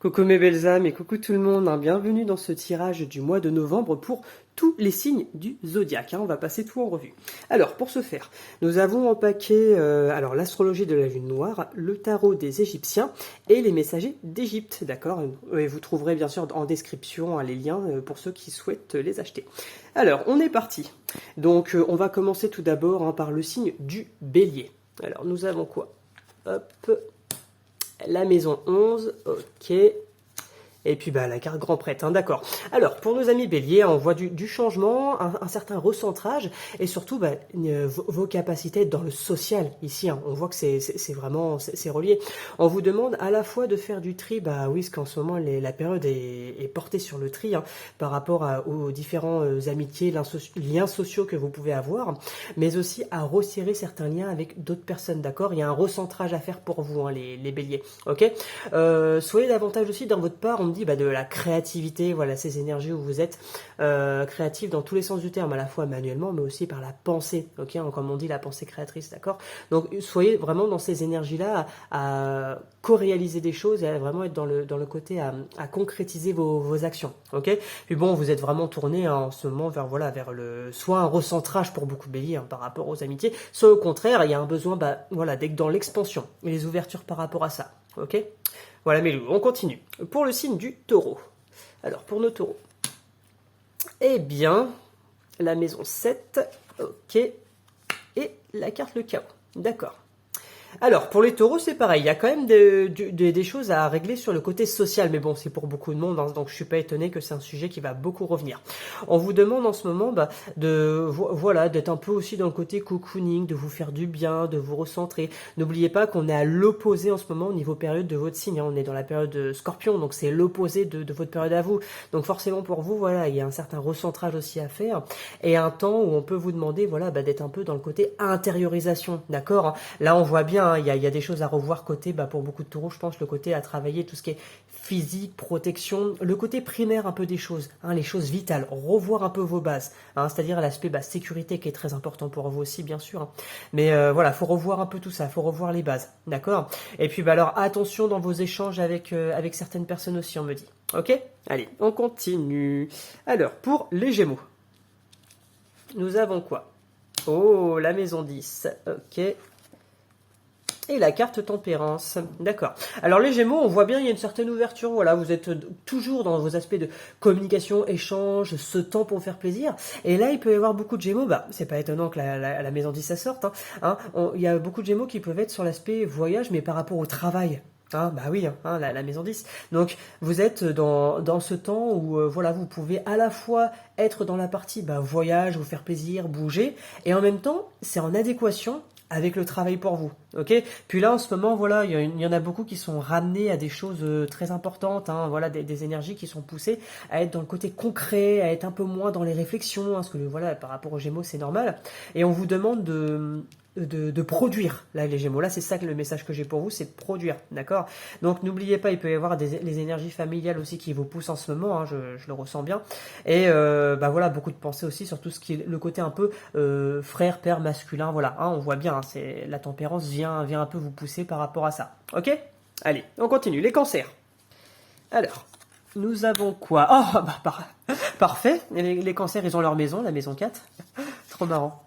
Coucou mes belles âmes et coucou tout le monde, hein. Bienvenue dans ce tirage du mois de novembre pour tous les signes du zodiaque, hein. On va passer tout en revue. Alors pour ce faire, nous avons empaqué l'astrologie de la lune noire, le tarot des Égyptiens et les messagers d'Égypte, d'accord? Et vous trouverez bien sûr en description, hein, les liens pour ceux qui souhaitent les acheter. Alors on est parti. Donc on va commencer tout d'abord, hein, par le signe du Bélier. Alors nous avons quoi? Hop. La maison 11, ok. Et puis la carte grand prêtre, hein, d'accord. Alors, pour nos amis béliers, on voit du changement, un certain recentrage, et surtout vos capacités dans le social, ici, hein. On voit que c'est vraiment relié. On vous demande à la fois de faire du tri, oui, parce qu'en ce moment, la période est portée sur le tri, hein, par rapport aux différents amitiés, liens sociaux que vous pouvez avoir, mais aussi à resserrer certains liens avec d'autres personnes, d'accord? Il y a un recentrage à faire pour vous, hein, les béliers, ok? Soyez davantage aussi dans votre part, on dit de la créativité, voilà, ces énergies où vous êtes créatif dans tous les sens du terme, à la fois manuellement mais aussi par la pensée, ok, comme on dit la pensée créatrice, d'accord. Donc soyez vraiment dans ces énergies-là à co-réaliser des choses et à vraiment être dans le côté à concrétiser vos actions, ok. Puis bon, vous êtes vraiment tourné, hein, en ce moment vers soit un recentrage pour beaucoup de béliers, hein, par rapport aux amitiés, soit au contraire il y a un besoin d'être dans l'expansion et les ouvertures par rapport à ça, ok. Voilà mes loups, on continue. Pour le signe du taureau. Alors, pour nos taureaux. Eh bien, la maison 7, ok. Et la carte le chaos. D'accord. Alors, pour les taureaux, c'est pareil. Il y a quand même des choses à régler sur le côté social. Mais bon, c'est pour beaucoup de monde, hein, donc je suis pas étonné que c'est un sujet qui va beaucoup revenir. On vous demande en ce moment d'être un peu aussi dans le côté cocooning, de vous faire du bien, de vous recentrer. N'oubliez pas qu'on est à l'opposé en ce moment au niveau période de votre signe, hein. On est dans la période de Scorpion, donc c'est l'opposé de votre période à vous. Donc forcément pour vous, voilà, il y a un certain recentrage aussi à faire. Et un temps où on peut vous demander d'être un peu dans le côté intériorisation, d'accord? Là, on voit bien, il y a des choses à revoir côté, pour beaucoup de taureaux, je pense, le côté à travailler tout ce qui est physique, protection, le côté primaire un peu des choses, hein, les choses vitales, revoir un peu vos bases, hein, c'est-à-dire l'aspect sécurité qui est très important pour vous aussi, bien sûr, hein. Mais faut revoir un peu tout ça, faut revoir les bases, d'accord. Et puis alors attention dans vos échanges avec certaines personnes aussi, on me dit. Ok. Allez, on continue. Alors pour les Gémeaux, nous avons quoi? Oh, la maison 10, ok. Et la carte tempérance, d'accord. Alors les Gémeaux, on voit bien il y a une certaine ouverture, voilà, vous êtes toujours dans vos aspects de communication, échange, ce temps pour faire plaisir. Et là, il peut y avoir beaucoup de Gémeaux, c'est pas étonnant que la maison 10 ça sorte, hein. Il y a beaucoup de Gémeaux qui peuvent être sur l'aspect voyage, mais par rapport au travail. Oui, hein, la maison 10. Donc vous êtes dans ce temps où vous pouvez à la fois être dans la partie voyage, vous faire plaisir, bouger, et en même temps c'est en adéquation avec le travail pour vous, ok. Puis là en ce moment il y en a beaucoup qui sont ramenés à des choses très importantes, hein, des énergies qui sont poussées à être dans le côté concret, à être un peu moins dans les réflexions, hein, parce que par rapport aux Gémeaux c'est normal, et on vous demande de produire, là les Gémeaux, là c'est ça que le message que j'ai pour vous, c'est de produire, d'accord. Donc n'oubliez pas, il peut y avoir les énergies familiales aussi qui vous poussent en ce moment, hein, je le ressens bien, et beaucoup de pensées aussi sur tout ce qui est le côté un peu frère, père, masculin, voilà, hein, on voit bien, hein, c'est la tempérance vient un peu vous pousser par rapport à ça, ok. Allez, on continue, les cancers. Alors, nous avons quoi? Parfait, les cancers ils ont leur maison, la maison 4, trop marrant.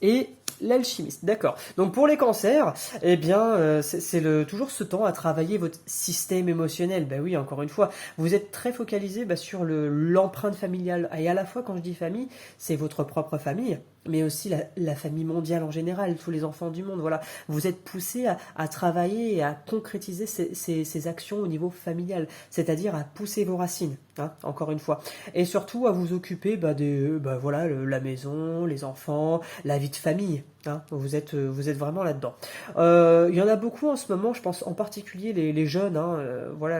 Et l'alchimiste, d'accord. Donc pour les cancers, eh bien, c'est toujours ce temps à travailler votre système émotionnel. Oui, encore une fois, vous êtes très focalisé sur l'empreinte familiale. Et à la fois, quand je dis famille, c'est votre propre famille, mais aussi la famille mondiale en général, tous les enfants du monde. Voilà, vous êtes poussé à travailler et à concrétiser ces actions au niveau familial, c'est-à-dire à pousser vos racines, hein, encore une fois, et surtout à vous occuper la maison, les enfants, la vie de famille. Hein, vous êtes vraiment là-dedans. Il y en a beaucoup en ce moment, je pense en particulier les jeunes, hein,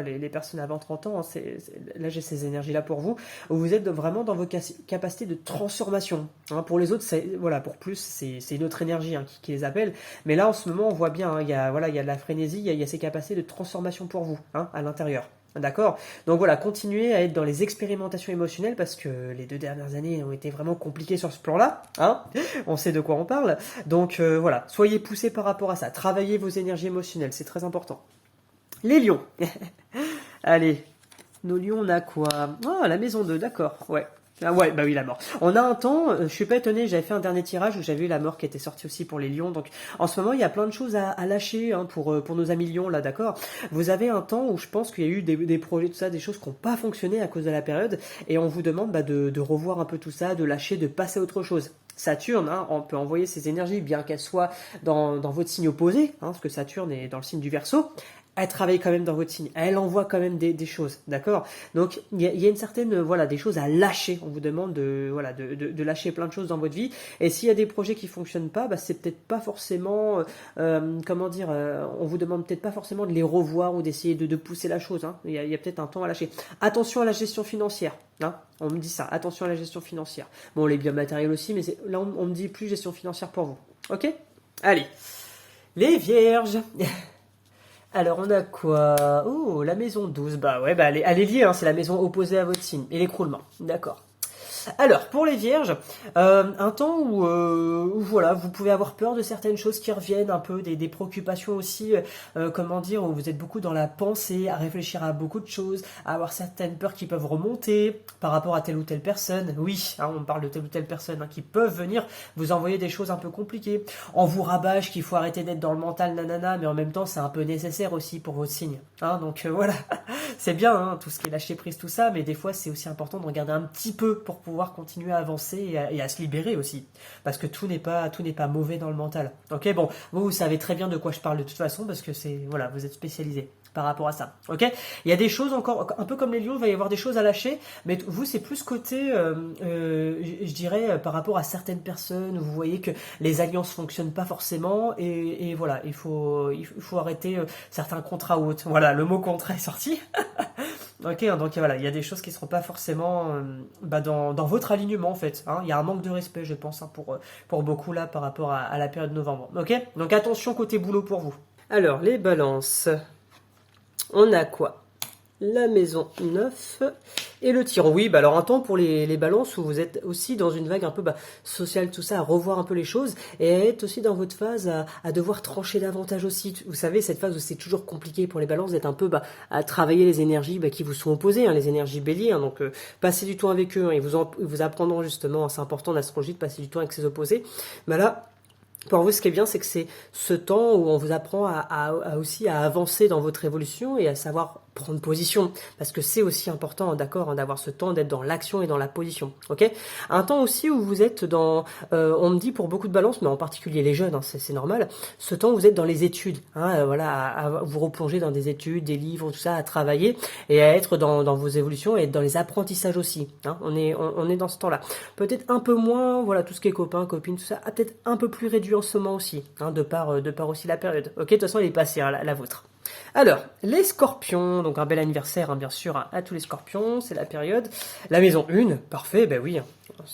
les personnes avant 30 ans, hein, là j'ai ces énergies-là pour vous, où vous êtes vraiment dans vos capacités de transformation. Hein, pour les autres, pour plus, c'est une autre énergie, hein, qui les appelle. Mais là en ce moment, on voit bien, hein, il y a de la frénésie, il y a ces capacités de transformation pour vous, hein, à l'intérieur. D'accord. Donc voilà, continuez à être dans les expérimentations émotionnelles parce que les 2 dernières années ont été vraiment compliquées sur ce plan-là, hein. On sait de quoi on parle. Donc soyez poussés par rapport à ça. Travaillez vos énergies émotionnelles, c'est très important. Les lions. Allez, nos lions, on a quoi? Oh, la maison 2, d'accord, ouais. Ah ouais, bah oui, la mort. On a un temps, je suis pas étonné, j'avais fait un dernier tirage où j'avais eu la mort qui était sortie aussi pour les lions. Donc en ce moment, il y a plein de choses à lâcher hein, pour nos amis lions, là, d'accord. Vous avez un temps où je pense qu'il y a eu des projets, tout ça, des choses qui n'ont pas fonctionné à cause de la période. Et on vous demande bah, de revoir un peu tout ça, de lâcher, de passer à autre chose. Saturne, hein, on peut envoyer ses énergies, bien qu'elles soient dans votre signe opposé, hein, parce que Saturne est dans le signe du Verseau. Elle travaille quand même dans votre signe, elle envoie quand même des choses, d'accord. Donc il y a une certaine voilà des choses à lâcher. On vous demande de lâcher plein de choses dans votre vie. Et s'il y a des projets qui fonctionnent pas, bah, c'est peut-être pas forcément on vous demande peut-être pas forcément de les revoir ou d'essayer de pousser la chose. Hein. Il y a peut-être un temps à lâcher. Attention à la gestion financière. Hein, on me dit ça. Attention à la gestion financière. Bon, les biens matériels aussi, mais là on me dit plus gestion financière pour vous. Ok. Allez, les vierges. Alors, on a quoi? Oh, la maison 12. Bah ouais, bah elle est liée, hein, c'est la maison opposée à votre signe. Et l'écroulement. D'accord. Alors, pour les vierges, un temps où voilà, vous pouvez avoir peur de certaines choses qui reviennent, un peu des préoccupations aussi, comment dire, où vous êtes beaucoup dans la pensée, à réfléchir à beaucoup de choses, à avoir certaines peurs qui peuvent remonter par rapport à telle ou telle personne. Oui, hein, on parle de telle ou telle personne hein, qui peuvent venir vous envoyer des choses un peu compliquées. On vous rabâche qu'il faut arrêter d'être dans le mental, nanana, mais en même temps, c'est un peu nécessaire aussi pour votre signe. Hein, donc voilà, c'est bien, hein, tout ce qui est lâcher prise, tout ça, mais des fois, c'est aussi important de regarder un petit peu pour pouvoir continuer à avancer et à se libérer aussi, parce que tout n'est pas mauvais dans le mental. Ok, bon, vous savez très bien de quoi je parle de toute façon, parce que c'est voilà, vous êtes spécialisé par rapport à ça. Ok, il y a des choses encore, un peu comme les lions, il va y avoir des choses à lâcher, mais vous c'est plus côté, je dirais, par rapport à certaines personnes, où vous voyez que les alliances fonctionnent pas forcément, et voilà, il faut arrêter certains contrats ou autres. Voilà, le mot contrat est sorti. Ok, donc voilà, il y a des choses qui ne seront pas forcément dans votre alignement en fait. Hein. Il y a un manque de respect, je pense, hein, pour beaucoup là par rapport à la période de novembre. Ok, donc attention côté boulot pour vous. Alors, les balances, on a quoi? La maison 9 et le tyran. Oui, bah alors un temps pour les balances où vous êtes aussi dans une vague un peu sociale, tout ça, à revoir un peu les choses et à être aussi dans votre phase à devoir trancher davantage aussi. Vous savez, cette phase où c'est toujours compliqué pour les balances d'être un peu à travailler les énergies qui vous sont opposées, hein, les énergies béliers. Hein, donc passez du temps avec eux, hein, ils vous apprendront justement, c'est important en astrologie de passer du temps avec ses opposés. Mais là, pour vous, ce qui est bien, c'est que c'est ce temps où on vous apprend aussi à avancer dans votre évolution et à savoir prendre position, parce que c'est aussi important, d'accord, hein, d'avoir ce temps d'être dans l'action et dans la position, ok. Un temps aussi où vous êtes dans, on me dit pour beaucoup de balances, mais en particulier les jeunes, hein, c'est normal, ce temps où vous êtes dans les études, hein, voilà, à vous replonger dans des études, des livres, tout ça, à travailler et à être dans vos évolutions et être dans les apprentissages aussi, hein, on est dans ce temps-là. Peut-être un peu moins, voilà, tout ce qui est copains, copines, tout ça, peut-être un peu plus réduit en ce moment aussi, hein, de par aussi la période. Ok, de toute façon, elle est passée, hein, la vôtre. Alors, les scorpions, donc un bel anniversaire, hein, bien sûr, hein, à tous les scorpions, c'est la période. La maison 1, parfait, ben oui, hein,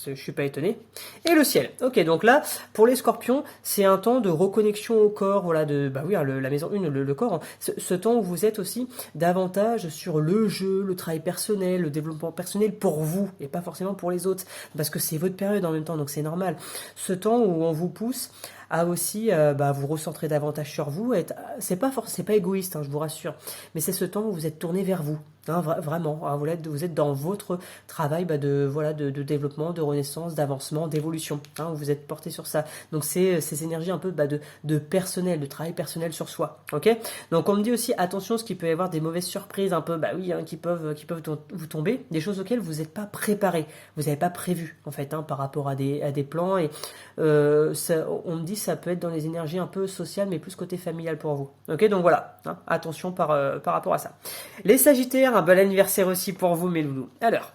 je suis pas étonné. Et le ciel, ok, donc là, pour les scorpions, c'est un temps de reconnexion au corps, voilà, la maison 1, le corps, hein, ce temps où vous êtes aussi davantage sur le jeu, le travail personnel, le développement personnel pour vous, et pas forcément pour les autres, parce que c'est votre période en même temps, donc c'est normal. Ce temps où on vous pousse à aussi vous recentrer davantage sur vous. C'est pas égoïste, hein, je vous rassure, mais c'est ce temps où vous êtes tourné vers vous. Hein, vraiment, hein, vous êtes dans votre travail de développement, de renaissance, d'avancement, d'évolution. Hein, où vous êtes porté sur ça. Donc c'est ces énergies un peu de personnel, de travail personnel sur soi. Ok. Donc on me dit aussi attention, ce qui peut y avoir des mauvaises surprises un peu, hein, qui peuvent vous tomber, des choses auxquelles vous n'êtes pas préparé, vous n'avez pas prévu en fait, hein, par rapport à des plans et on me dit ça peut être dans les énergies un peu sociales, mais plus côté familial pour vous. Ok, donc voilà, hein, attention par rapport à ça. Les Sagittaires, un bel anniversaire aussi pour vous, mes loulous. Alors,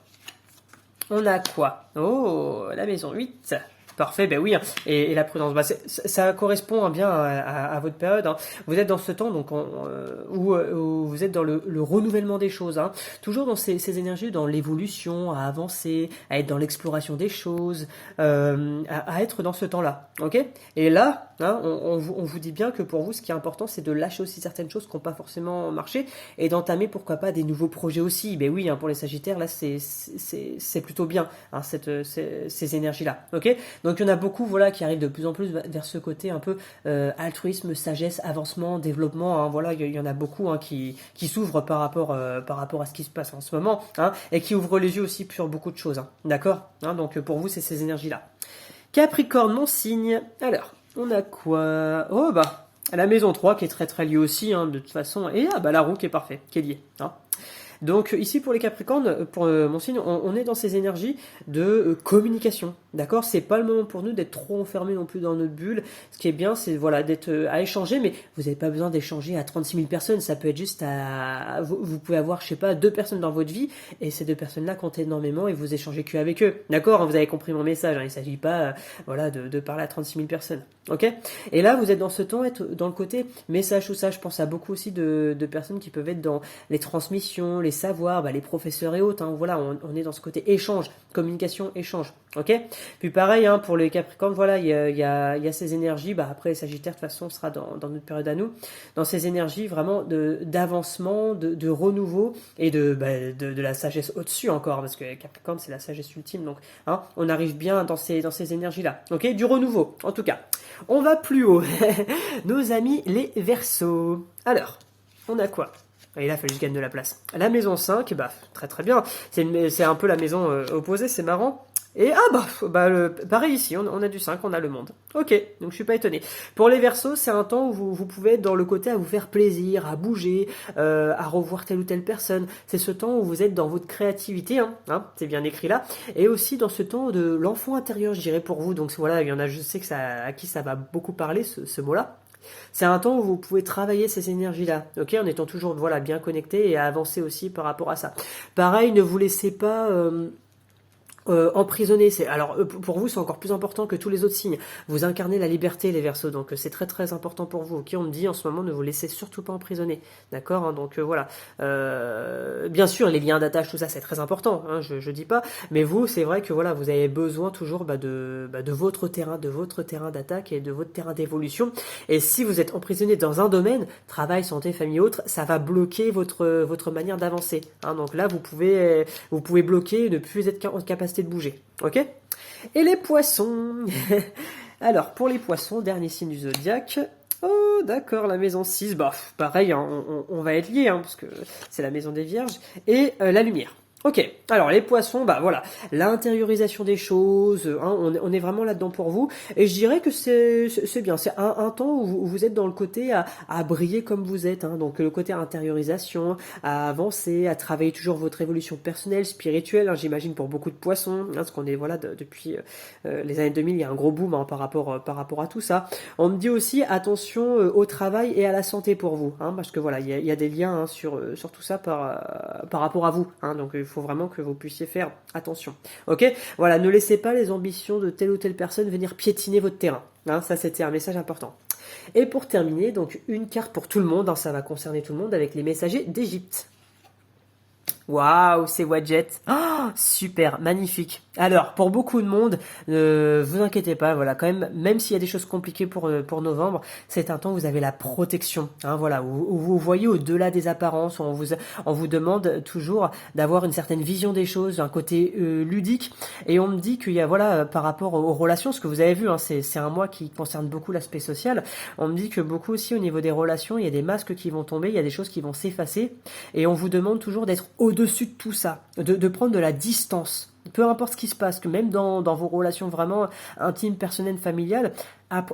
on a quoi? Oh, la maison 8. Parfait, ben oui, hein. Et la prudence, ça correspond hein, bien à votre période. Hein. Vous êtes dans ce temps donc où vous êtes dans le renouvellement des choses, hein. Toujours dans ces énergies, dans l'évolution, à avancer, à être dans l'exploration des choses, à être dans ce temps-là, ok. Et là, hein, on vous dit bien que pour vous, ce qui est important, c'est de lâcher aussi certaines choses qui n'ont pas forcément marché et d'entamer pourquoi pas des nouveaux projets aussi. Ben oui, hein, pour les Sagittaires, là, c'est plutôt bien, hein, ces énergies-là, ok. Donc il y en a beaucoup, voilà, qui arrivent de plus en plus vers ce côté un peu altruisme, sagesse, avancement, développement. Hein, voilà, il y en a beaucoup hein, qui s'ouvrent par rapport à ce qui se passe en ce moment, hein, et qui ouvrent les yeux aussi sur beaucoup de choses. Hein, d'accord, hein, donc pour vous, c'est ces énergies-là. Capricorne, mon signe. Alors, on a quoi? Oh bah, la maison 3 qui est très très liée aussi, hein, de toute façon. Et ah bah la roue qui est parfait, qui est liée. Hein. Donc ici pour les Capricornes, pour mon signe, on est dans ces énergies de communication, d'accord. C'est pas le moment pour nous d'être trop enfermés non plus dans notre bulle. Ce qui est bien, c'est voilà d'être à échanger, mais vous n'avez pas besoin d'échanger à 36 000 personnes. Ça peut être juste à vous pouvez avoir, je sais pas, 2 personnes dans votre vie et ces 2 personnes-là comptent énormément et vous échangez que avec eux, d'accord. Vous avez compris mon message. Hein, il s'agit pas voilà de parler à 36 000 personnes, ok. Et là vous êtes dans ce temps, être dans le côté message tout ça. Je pense à beaucoup aussi de personnes qui peuvent être dans les transmissions, les savoirs, les professeurs et autres. Hein, voilà, on est dans ce côté échange, communication, échange. Ok. Puis pareil hein, pour les Capricornes, voilà, il y a ces énergies. Après les Sagittaires, de toute façon, on sera dans notre période à nous, dans ces énergies vraiment d'avancement, de renouveau et de la sagesse au-dessus encore, parce que les Capricornes c'est la sagesse ultime. Donc, hein, on arrive bien dans ces énergies-là. Ok, du renouveau. En tout cas, on va plus haut. Nos amis les Verseaux. Alors, on a quoi? Et là, il fallait que je gagne de la place. La maison 5, très très bien. C'est un peu la maison opposée, c'est marrant. Et pareil ici, on a du 5, on a le monde. Ok, donc je suis pas étonné. Pour les Verseaux, c'est un temps où vous pouvez être dans le côté à vous faire plaisir, à bouger, à revoir telle ou telle personne. C'est ce temps où vous êtes dans votre créativité, hein, c'est bien écrit là. Et aussi dans ce temps de l'enfant intérieur, je dirais pour vous. Donc voilà, il y en a, je sais que à qui ça va beaucoup parler, ce mot-là. C'est un temps où vous pouvez travailler ces énergies-là, ok, en étant toujours voilà bien connecté et à avancer aussi par rapport à ça. Pareil, ne vous laissez pas emprisonné. Alors pour vous c'est encore plus important que tous les autres signes. Vous incarnez la liberté les Verseaux, donc c'est très très important pour vous. Ok, on me dit en ce moment ne vous laissez surtout pas emprisonner, d'accord hein, donc voilà. Bien sûr les liens d'attache tout ça c'est très important, hein, je dis pas, mais vous c'est vrai que voilà vous avez besoin toujours de votre terrain d'attaque et de votre terrain d'évolution. Et si vous êtes emprisonné dans un domaine, travail, santé, famille, autre, ça va bloquer votre manière d'avancer. Hein, donc là vous pouvez bloquer, ne plus être en capacité de bouger, ok. Et les Poissons. Alors pour les Poissons, dernier signe du zodiaque. Oh d'accord, la maison 6, pareil, hein, on va être liés, hein, parce que c'est la maison des Vierges. Et la lumière. Ok, alors les Poissons, voilà, l'intériorisation des choses, hein, on est vraiment là-dedans pour vous, et je dirais que c'est bien, c'est un temps où vous êtes dans le côté à briller comme vous êtes, hein, donc le côté intériorisation, à avancer, à travailler toujours votre évolution personnelle, spirituelle, hein, j'imagine pour beaucoup de Poissons, hein, parce qu'on est voilà depuis les années 2000, il y a un gros boom hein, par rapport à tout ça. On me dit aussi attention au travail et à la santé pour vous, hein, parce que voilà, il y a des liens hein, sur tout ça par rapport à vous, hein, donc il faut vraiment que vous puissiez faire attention. Ok, voilà, ne laissez pas les ambitions de telle ou telle personne venir piétiner votre terrain. Hein, ça, c'était un message important. Et pour terminer, donc une carte pour tout le monde, hein, ça va concerner tout le monde avec les messagers d'Égypte. Waouh, c'est Wadjet. Oh, super, magnifique. Alors, pour beaucoup de monde, vous inquiétez pas, voilà, quand même s'il y a des choses compliquées pour novembre, c'est un temps où vous avez la protection, hein, voilà, où vous voyez au-delà des apparences, où on vous demande toujours d'avoir une certaine vision des choses, un côté ludique, et on me dit qu'il y a, voilà, par rapport aux relations, ce que vous avez vu, hein, c'est un mois qui concerne beaucoup l'aspect social, on me dit que beaucoup aussi au niveau des relations, il y a des masques qui vont tomber, il y a des choses qui vont s'effacer, et on vous demande toujours d'être au-dessus de tout ça, de prendre de la distance. Peu importe ce qui se passe, que même dans vos relations vraiment intimes, personnelles, familiales,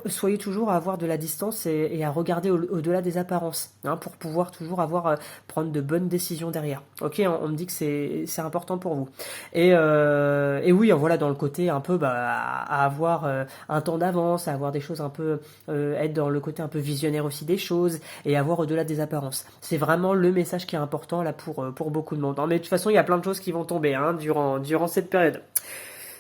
soyez toujours à avoir de la distance et à regarder au-delà des apparences, hein, pour pouvoir toujours prendre de bonnes décisions derrière. Ok, on me dit que c'est important pour vous. Et oui, voilà, dans le côté un peu à avoir un temps d'avance, à avoir des choses un peu être dans le côté un peu visionnaire aussi des choses et avoir au-delà des apparences. C'est vraiment le message qui est important là pour beaucoup de monde. Mais de toute façon, il y a plein de choses qui vont tomber hein, durant cette période.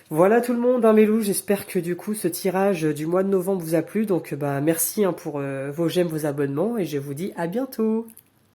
Voilà tout le monde, mes loups, j'espère que du coup ce tirage du mois de novembre vous a plu, donc merci hein, pour vos j'aime, vos abonnements, et je vous dis à bientôt.